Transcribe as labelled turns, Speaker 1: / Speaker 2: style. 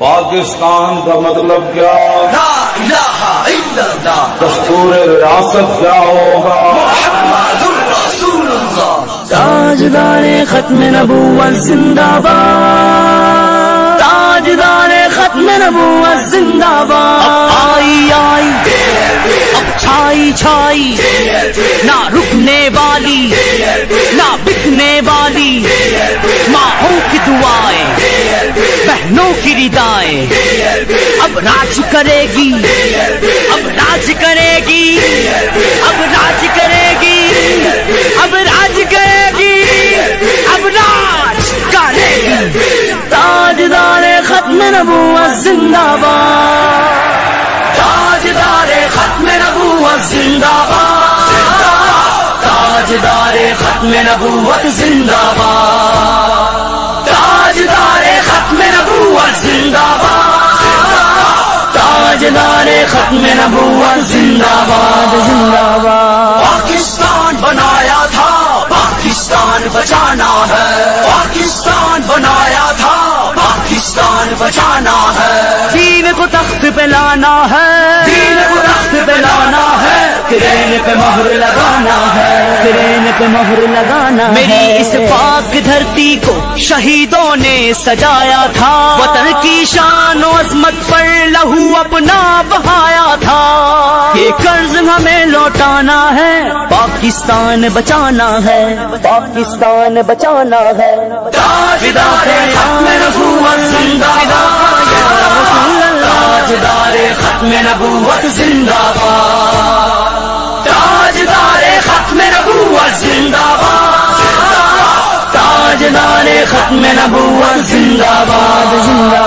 Speaker 1: پاکستان کا مطلب کیا؟
Speaker 2: لا الہ الا اللہ،
Speaker 1: دستور ریاست کیا ہوگا؟
Speaker 2: محمد رسول اللہ،
Speaker 3: تاجدار ختم نبوت زندہ باد، تاجدار ختم نبوت زندہ باد، آئی آئی اب چھائی چھائی، نہ رکنے والی نہ بکنے والی، ماں کی دعائیں بہنوں کی ردائیں، اب راج کرے گی اب راج کرے گی اب راج کرے گی اب راج کرے گی اب راج کرے گی، تاجدار ختم نبوت زندہ باد، تاجدار ختم نبوت زندہ باد، تاجدار ختم نبوت زندہ باد، تاجدار ختم نبوت زندہ باد، تاجدار ختم نبوت زندہ باد زندہ باد۔ پاکستان بنایا تھا پاکستان بچانا ہے، پاکستان بنایا تھا پاکستان بچانا ہے، دین کو تخت پہ لانا ہے، دین کو تخت پہ لانا ہے، کرین پہ مہر لگانا ہے، کرین پہ مہر لگانا ہے، میری اس پاک دھرتی کو شہیدوں نے سجایا تھا، وطن کی شان و عظمت پر لہو اپنا بہایا تھا، یہ قرض ہمیں لوٹانا ہے، پاکستان بچانا ہے، پاکستان بچانا ہے، تاجدار ختم نبوت زندہ باد، تاجدار ختم نبوت زندہ باد، تاجدار ختم نبوت زندہ باد، تاجدار ختم نبوت زندہ باد زندہ